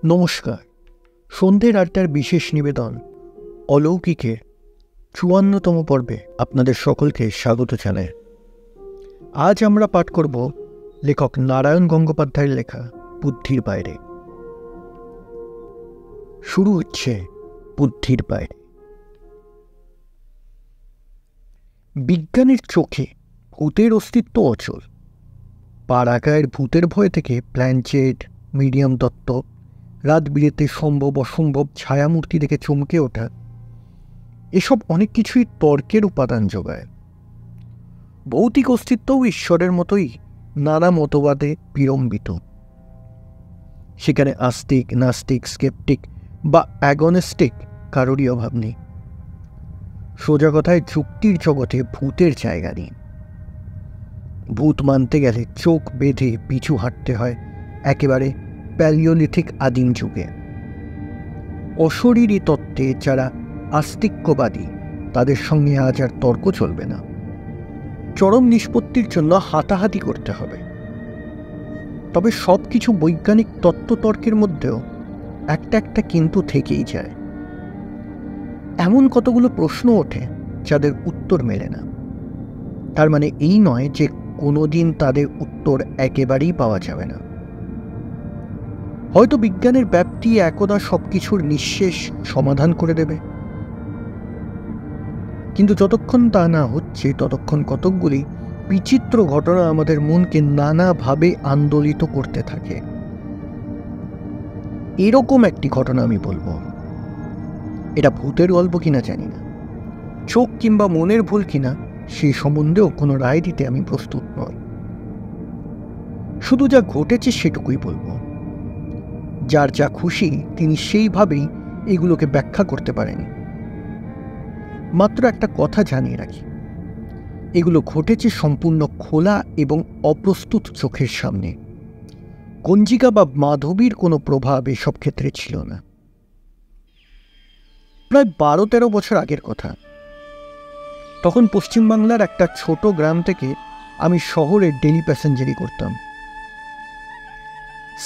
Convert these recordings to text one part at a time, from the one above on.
নমস্কার। সন্ধ্যের আড্ডার বিশেষ নিবেদন অলৌকিকের ৫৪তম পর্বে আপনাদের সকলকে স্বাগত জানাই। আজ আমরা পাঠ করব লেখক নারায়ণ গঙ্গোপাধ্যায়ের লেখা বুদ্ধির বাইরে। শুরু হচ্ছে বুদ্ধির বাইরে। বিজ্ঞানের চোখে ভূতের অস্তিত্ব অচল। পাড়াগাঁয়ের ভূতের ভয় থেকে প্ল্যানচেট, মিডিয়াম তত্ত্ব, রাত বিরেতে সম্ভব অসম্ভব ছায়ামূর্তি দেখে চমকে ওঠা, এসব অনেক কিছুই তর্কের উপাদান যোগায়। ভৌতিক অস্তিত্বও ঈশ্বরের মতোই নানা মতবাদে বিড়ম্বিত। সেখানে আস্তিক, নাস্তিক, স্কেপটিক বা অ্যাগনস্টিক কারোরই অভাব নেই। সোজা কথায় যুক্তির জগতে ভূতের জায়গা নেই। ভূত মানতে গেলে চোখ বেঁধে পিছু হাঁটতে হয় একেবারে প্যালিওলিথিক আদিম যুগে। অশরীরী তত্ত্বে যারা আস্তিক্যবাদী তাদের সঙ্গে আজ আর তর্ক চলবে না। চরম নিষ্পত্তির জন্য হাতাহাতি করতে হবে। তবে সব কিছু বৈজ্ঞানিক তত্ত্বতর্কের মধ্যেও একটা কিন্তু থেকেই যায়। এমন কতগুলো প্রশ্ন ওঠে যাদের উত্তর মেলে না। তার মানে এই নয় যে কোনোদিন তাদের উত্তর একেবারেই পাওয়া যাবে না। হয়তো বিজ্ঞানের ব্যাপ্তি একদা সবকিছুর নিঃশেষ সমাধান করে দেবে, কিন্তু যতক্ষণ তা না হচ্ছে ততক্ষণ কতকগুলি বিচিত্র ঘটনা আমাদের মনকে নানাভাবে আন্দোলিত করতে থাকে। এরকম একটি ঘটনা আমি বলবো। এটা ভূতের গল্প কিনা জানি না, চোখ কিংবা মনের ভুল কিনা সেই সম্বন্ধেও কোনো রায় দিতে আমি প্রস্তুত নই। শুধু যা ঘটেছে সেটুকুই বলবো। যার যা খুশি তিনি সেইভাবেই এগুলোকে ব্যাখ্যা করতে পারেন। মাত্র একটা কথা জানিয়ে রাখি, এগুলো ঘটেছে সম্পূর্ণ খোলা এবং অপ্রস্তুত চোখের সামনে। গঞ্জিকা বা মাধবীর কোনো প্রভাব এসব ক্ষেত্রে ছিল না। প্রায় ১২-১৩ বছর আগের কথা। তখন পশ্চিমবাংলার একটা ছোট গ্রাম থেকে আমি শহরে ডেলি প্যাসেঞ্জারি করতাম।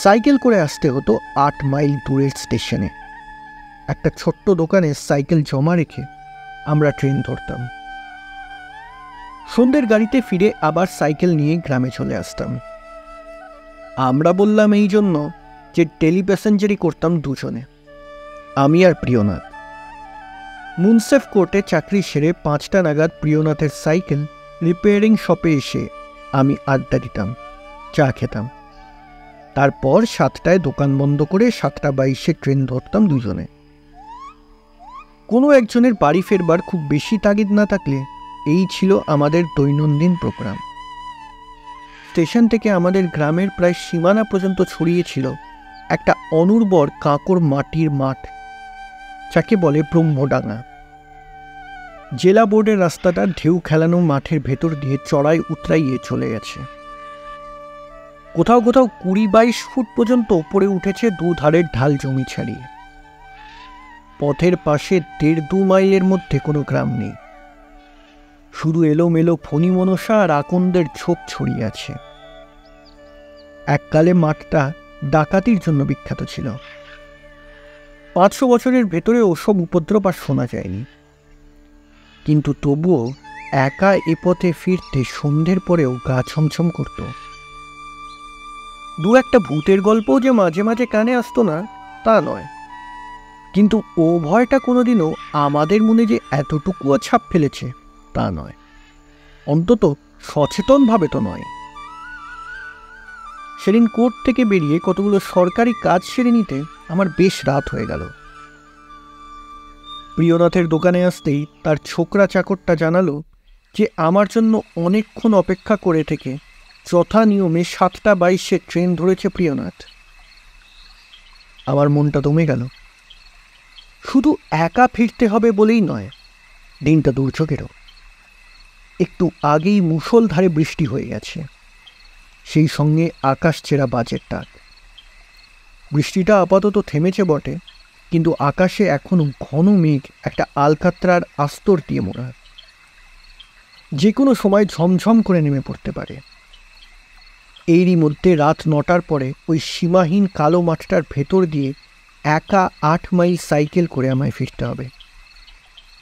সাইকেল করে আসতে হতো ৮ মাইল দূরের স্টেশনে। একটা ছোট্ট দোকানে সাইকেল জমা রেখে আমরা ট্রেন ধরতাম। সন্ধ্যের গাড়িতে ফিরে আবার সাইকেল নিয়ে গ্রামে চলে আসতাম। আমরা বললাম এই জন্য যে ডেলি প্যাসেঞ্জারি করতাম দুজনে, আমি আর প্রিয়নাথ। মুনসেফ কোর্টে চাকরি সেরে ৫টা নাগাদ প্রিয়নাথের সাইকেল রিপেয়ারিং শপে এসে আমি আড্ডা দিতাম, চা খেতাম। তারপর ৭টায় দোকান বন্ধ করে ৭টা ২২-এ ট্রেন ধরতাম দুজনে। কোনো একজনের বাড়ি ফেরবার খুব বেশি তাগিদ না থাকলে এই ছিল আমাদের দৈনন্দিন প্রোগ্রাম। স্টেশন থেকে আমাদের গ্রামের প্রায় সীমানা পর্যন্ত ছড়িয়েছিল একটা অনুর্বর কাঁকড় মাটির মাঠ, যাকে বলে ব্রহ্মডাঙ্গা। জেলা বোর্ডের রাস্তাটা ঢেউ খেলানো মাঠের ভেতর দিয়ে চড়াই উতরাইয়ে চলে গেছে। কোথাও কোথাও ২০-২২ ফুট পর্যন্ত ওপরে উঠেছে দুধারের ঢাল জমি ছাড়িয়ে। পথের পাশে ১.৫-২ মাইলের মধ্যে কোনো গ্রাম নেই। শুধু এলোমেলো ফণিমনসা আর আকন্দের ঝোপ ছড়িয়ে আছে। এককালে মাঠটা ডাকাতির জন্য বিখ্যাত ছিল। ৫০০ বছরের ভেতরে ওসব উপদ্রব আর শোনা যায়নি। কিন্তু তবুও একা এ পথে ফিরতে সন্ধ্যের পরেও গা ছমছম করত। দু একটা ভূতের গল্পও যে মাঝে মাঝে কানে আসতো না তা নয়, কিন্তু ও ভয়টা কোনোদিনও আমাদের মনে যে এতটুকুও ছাপ ফেলেছে তা নয়, অন্তত সচেতনভাবে তো নয়। সেদিন কোর্ট থেকে বেরিয়ে কতগুলো সরকারি কাজ সেরে নিতে আমার বেশ রাত হয়ে গেল। প্রিয়নাথের দোকানে আসতেই তার ছোকরা চাকরটা জানালো যে আমার জন্য অনেকক্ষণ অপেক্ষা করে থেকে যথা নিয়মে ৭টা ২২-এ ট্রেন ধরেছে প্রিয়নাথ। আমার মনটা দমে গেল। শুধু একা ফিরতে হবে বলেই নয়, দিনটা দুর্যোগেরও। একটু আগেই মুষলধারে বৃষ্টি হয়ে গেছে, সেই সঙ্গে আকাশ ছেঁড়া বাজের ডাক। বৃষ্টিটা আপাতত থেমেছে বটে, কিন্তু আকাশে এখনো ঘন মেঘ একটা আলকাত্রার আস্তর দিয়ে মোড়া। যে কোনো সময় ঝমঝম করে নেমে পড়তে পারে। এরই মধ্যে রাত 9টার পরে ওই সীমাহীন কালো মাঠটার ভেতর দিয়ে একা 8 মাইল সাইকেল করে আমায় ফিরতে হবে,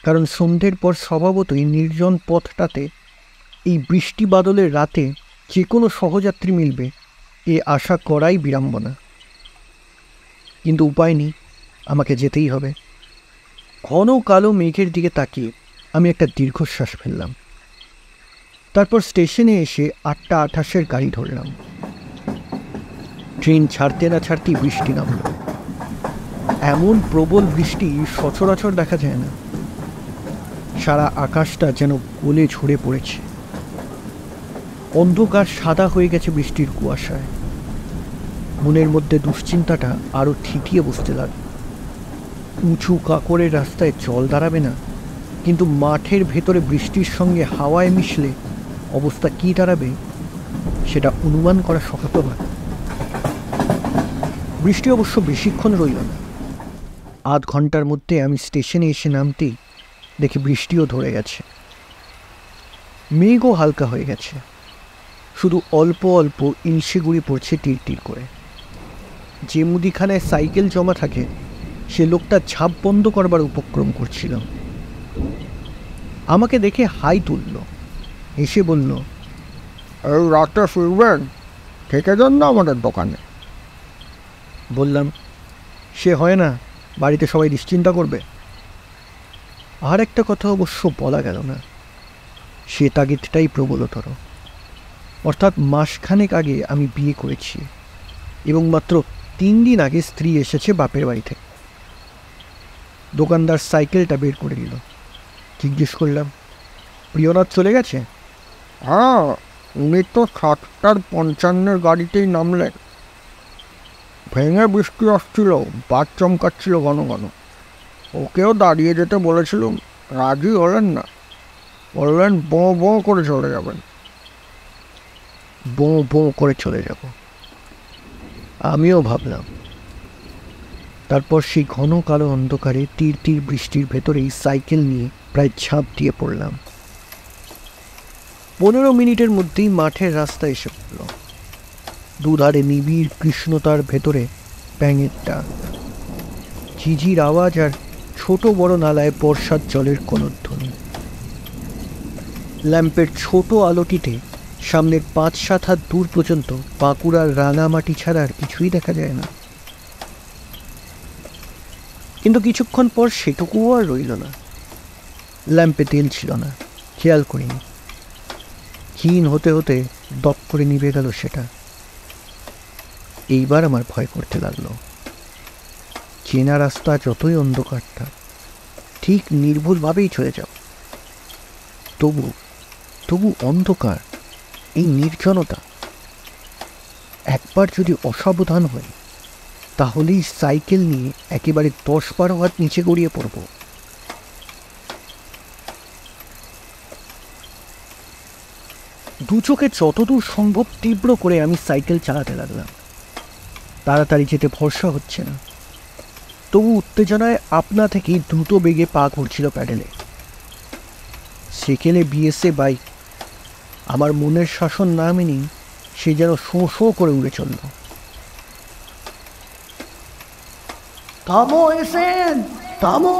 কারণ সন্ধ্যের পর স্বভাবতই নির্জন পথটাতে এই বৃষ্টি বাদলের রাতে যে কোনো সহযাত্রী মিলবে এ আশা করাই বিড়ম্বনা। কিন্তু উপায় নেই, আমাকে যেতেই হবে। ঘন কালো মেঘের দিকে তাকিয়ে আমি একটা দীর্ঘশ্বাস ফেললাম। তারপর স্টেশনে এসে 8:28 গাড়ি ধরলাম। ট্রেন ছাড়তে না ছাড়তেই বৃষ্টি নামল। এমন প্রবল বৃষ্টি সচরাচর দেখা যায় না। সারা আকাশটা যেন গলে ঝরে পড়েছে। অন্ধকার সাদা হয়ে গেছে বৃষ্টির কুয়াশায়। মনের মধ্যে দুশ্চিন্তাটা আরও ঠিকিয়ে বসতে লাগল। উঁচু কাকরের রাস্তায় জল দাঁড়াবে না, কিন্তু মাঠের ভেতরে বৃষ্টির সঙ্গে হাওয়ায় মিশলে অবস্থা কী দাঁড়াবে সেটা অনুমান করা শক্ত হয়। বৃষ্টি অবশ্য বেশিক্ষণ রইল না। আধ ঘন্টার মধ্যে আমি স্টেশনে এসে নামতেই দেখি বৃষ্টিও ধরে গেছে। মেঘও হালকা হয়ে গেছে, শুধু অল্প অল্প ইলশে গুঁড়ি পড়ছে টির টির করে। যে মুদিখানায় সাইকেল জমা থাকে সে লোকটা ঝাঁপ বন্ধ করবার উপক্রম করছিল। আমাকে দেখে হাই তুলল, এসে বলল, এই রাতে ফিরবেন? থেকে যান না আমাদের দোকানে। বললাম, সে হয় না, বাড়িতে সবাই দুশ্চিন্তা করবে। আর একটা কথা অবশ্য বলা গেল না, সে তাগিদটাই প্রবলতর। অর্থাৎ মাসখানেক আগে আমি বিয়ে করেছি এবং মাত্র 3 দিন আগে স্ত্রী এসেছে বাপের বাড়ি থেকে। দোকানদার সাইকেলটা বের করে দিল। জিজ্ঞেস করলাম, প্রিয়নাথ চলে গেছে? হ্যাঁ, উনি তো 7:55 গাড়িতেই নামলেন। ভেঙে বৃষ্টি আসছিল, বাদ চমকাচ্ছিল ঘন ঘন। ওকেও দাঁড়িয়ে যেতে বলেছিলাম, রাজি হলেন না। বললেন বঁ বঁ করে চলে যাবেন। বঁ বঁ করে চলে যাব, আমিও ভাবলাম। তারপর সেই ঘন কালো অন্ধকারে তীর তীর বৃষ্টির ভেতরেই সাইকেল নিয়ে প্রায় ঝাঁপ দিয়ে পড়লাম। 15 মিনিটের মধ্যেই মাঠের রাস্তা এসে পড়ল। দুধারে নিবিড় কৃষ্ণতার ভেতরে ব্যাঙের ডাক, ঝিঝির আওয়াজ আর ছোট বড় নালায় বর্ষার জলের কোনধ্বনি। ল্যাম্পের ছোট আলোটিতে সামনের 5-7 হাত দূর পর্যন্ত বাঁকুড়ার রাঙামাটি ছাড়া আর কিছুই দেখা যায় না। কিন্তু কিছুক্ষণ পর সেটুকুও আর রইল না। ল্যাম্পে তেল ছিল না, খেয়াল করিনি। ক্ষীণ হতে হতে দপ করে নিভে গেল সেটা। এইবার আমার ভয় করতে লাগলো। চেনা রাস্তা যতই অন্ধকারটা, ঠিক নির্ভুলভাবেই চলে যাও, তবু তবু অন্ধকার, এই নির্জনতা। একবার যদি অসাবধান হই তাহলেই সাইকেল নিয়ে একেবারে 10-12 হাত নিচে গড়িয়ে পড়ব। দু চোখে যতদূর সম্ভব তীব্র করে আমি সাইকেল চালাতে লাগলাম। তাড়াতাড়ি যেতে ভরসা হচ্ছে না, তবু উত্তেজনায় আপনা থেকেই দ্রুত বেগে পা ঘুরছিল প্যাডেলে। সেকেলে বিএসএ বাইক আমার মনের শাসন না মেনেই সে যেন শোঁ শোঁ করে উড়ে চলল। থামো এসেন, থামো!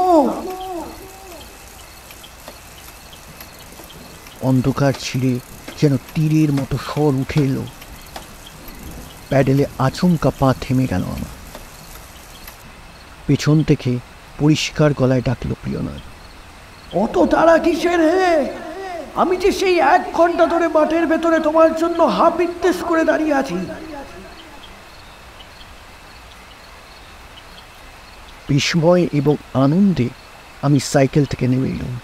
অন্ধকার ছিঁড়ে যেন তীরের মতো স্বর উঠে এলো। প্যাডেলে আচমকা পা থেমে গেল আমার। পেছন থেকে পরিষ্কার গলায় ডাকলো প্রিয়নাথ, অত তাড়া কিসের হে? আমি যে সেই 1 ঘন্টা ধরে মাঠের ভেতরে তোমার জন্য হাপিত্তেশ করে দাঁড়িয়ে আছি। বিস্ময় এবং আনন্দে আমি সাইকেল থেকে নেমে এলাম।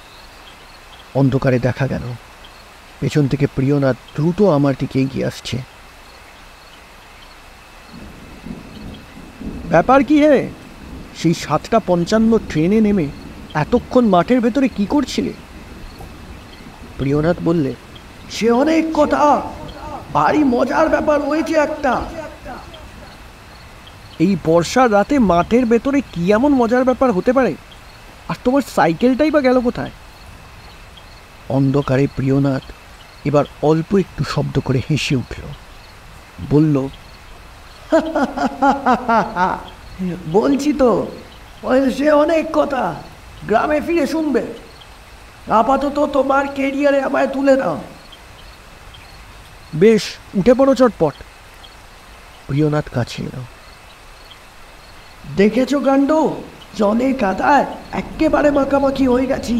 অন্ধকারে দেখা গেল পেছন থেকে প্রিয়নাথ দ্রুত আমার দিকে এগিয়ে আসছে। ব্যাপার কি হে? সেই 7:55 ট্রেনে নেমে এতক্ষণ মাঠের ভেতরে কি করছিলে? প্রিয়নাথ বললে, সে অনেক কথা, ভারী মজার ব্যাপার হয়েছে একটা। এই বর্ষার রাতে মাঠের ভেতরে কি এমন মজার ব্যাপার হতে পারে? আর তোমার সাইকেলটাই বা গেল কোথায়? অন্ধকারে প্রিয়নাথ এবার অল্প একটু শব্দ করে হেসে উঠল। বলল, বলছি তো, সে অনেক কথা গ্রামে ফিরে শুনবে। আপাতত তোমার কেরিয়ারে আমায় তুলে দাও। বেশ, উঠে পড়ো চটপট। প্রিয়নাথ কাছে এলো। দেখেছো কাণ্ড, জলে কাদায় একেবারে মাখামাখি হয়ে গেছি।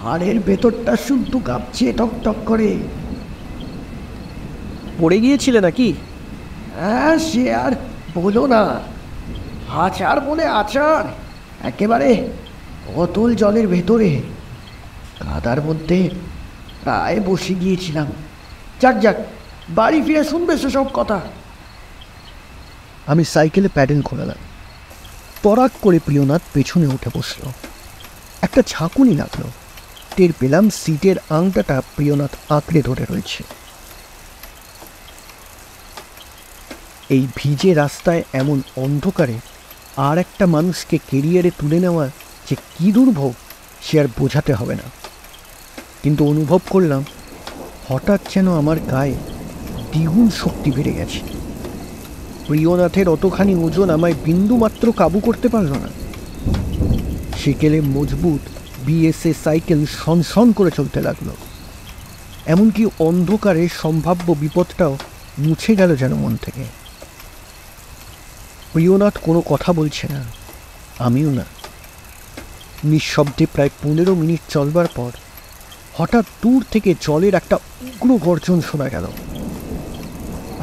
হাড়ের ভেতরটা শুদ্ধ কাঁপছে টকটক করে। পড়ে গিয়েছিলে নাকি? হ্যাঁ, সে আর বলো না। আচার বলে আচার, একেবারে অতল জলের ভেতরে কাদার মধ্যে প্রায় বসে গিয়েছিলাম। যাক যাক, বাড়ি ফিরে শুনবে সেসব কথা। আমি সাইকেলে প্যাডেল ঘোরালাম। তরাক করে প্রিয়নাথ পেছনে উঠে বসল। একটা ঝাঁকুনি লাগলো। টের পেলাম সিটের আংটাটা প্রিয়নাথ আঁকড়ে ধরে রয়েছে। এই ভিজে রাস্তায় এমন অন্ধকারে আর একটা মানুষকে কেরিয়ারে তুলে নেওয়া যে কী দুর্ভোগ সে আর বোঝাতে হবে না। কিন্তু অনুভব করলাম হঠাৎ যেন আমার গায়ে দ্বিগুণ শক্তি বেড়ে গেছে। প্রিয়নাথের অতখানি ওজন আমায় বিন্দুমাত্র কাবু করতে পারল না। সেকেলে মজবুত বিএসএ সাইকেল সনসন করে চলতে লাগলো। এমনকি অন্ধকারে সম্ভাব্য বিপদটাও মুছে গেল যেন মন থেকে। প্রিয়নাথ কোনো কথা বলছে না, আমিও না। নিঃশব্দে প্রায় 15 মিনিট চলবার পর হঠাৎ দূর থেকে জলের একটা উগ্র গর্জন শোনা গেল।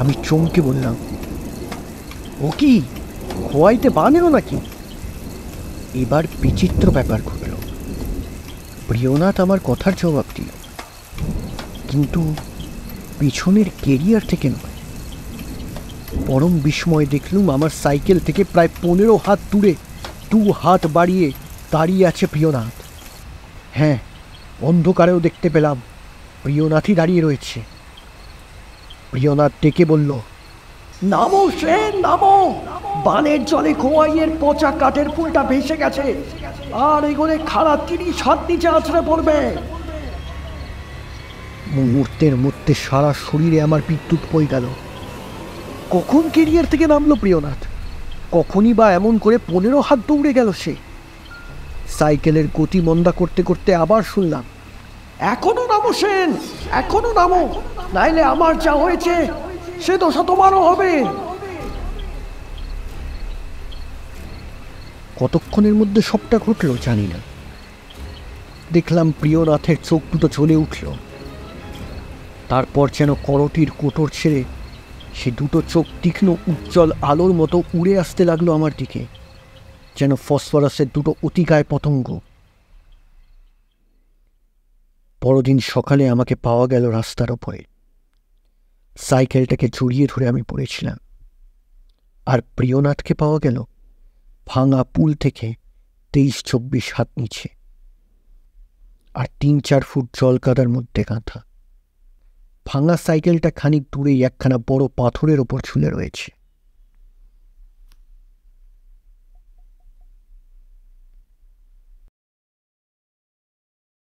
আমি চমকে বললাম, ও কি খোয়াইতে বানেও নাকি? এবার বিচিত্র ব্যাপার ঘটল। প্রিয়নাথ আমার কথার জবাব দিল, কিন্তু পিছনের কেরিয়ার থেকে নয়। পরম বিস্ময় দেখলুম আমার সাইকেল থেকে প্রায় 15 হাত দূরে 2 হাত বাড়িয়ে দাঁড়িয়ে আছে প্রিয়নাথ। হ্যাঁ, অন্ধকারেও দেখতে পেলাম প্রিয়নাথই দাঁড়িয়ে রয়েছে। প্রিয়নাথ ডেকে বলল, নামো সেন, নামো। বানের জলে খোয়াইয়ের পচা কাঠের ফুলটা ভেসে গেছে, আর এগোলে খাড়া 30 হাত নিচে আছড়ে পড়বে। মুহূর্তের মধ্যে সারা শরীরে আমার বিদ্যুৎ বয়ে গেল। কখন কেরিয়ার থেকে নামলো প্রিয়নাথ? কখনই বা এমন করে 15 হাত দৌড়ে গেল সে? সাইকেলের গতি মন্দা করতে করতে আবার শুনলাম, এখনো নামো সেন, এখনো নামো, নাইলে আমার যা হয়েছে সে দোষা তোমারও হবে। কতক্ষণের মধ্যে সবটা ঘটল জানি না। দেখলাম প্রিয়নাথের চোখ দুটো জ্বলে উঠল। তারপর যেন করটির কোটর ছেড়ে সে দুটো চোখ তীক্ষ্ণ উজ্জ্বল আলোর মতো উড়ে আসতে লাগলো আমার দিকে, যেন ফসফরাসের দুটো অতিকায় পতঙ্গ। পরদিন সকালে আমাকে পাওয়া গেল রাস্তার ওপরে। সাইকেলটাকে জড়িয়ে ধরে আমি পড়েছিলাম। আর প্রিয়নাথকে পাওয়া গেল ভাঙা পুল থেকে 23-24 হাত নিচে, আর 3-4 ফুট জল কাদার মধ্যে গাঁথা। ভাঙা সাইকেলটা খানিক দূরেই একখানা বড় পাথরের ওপর ঝুলে রয়েছে।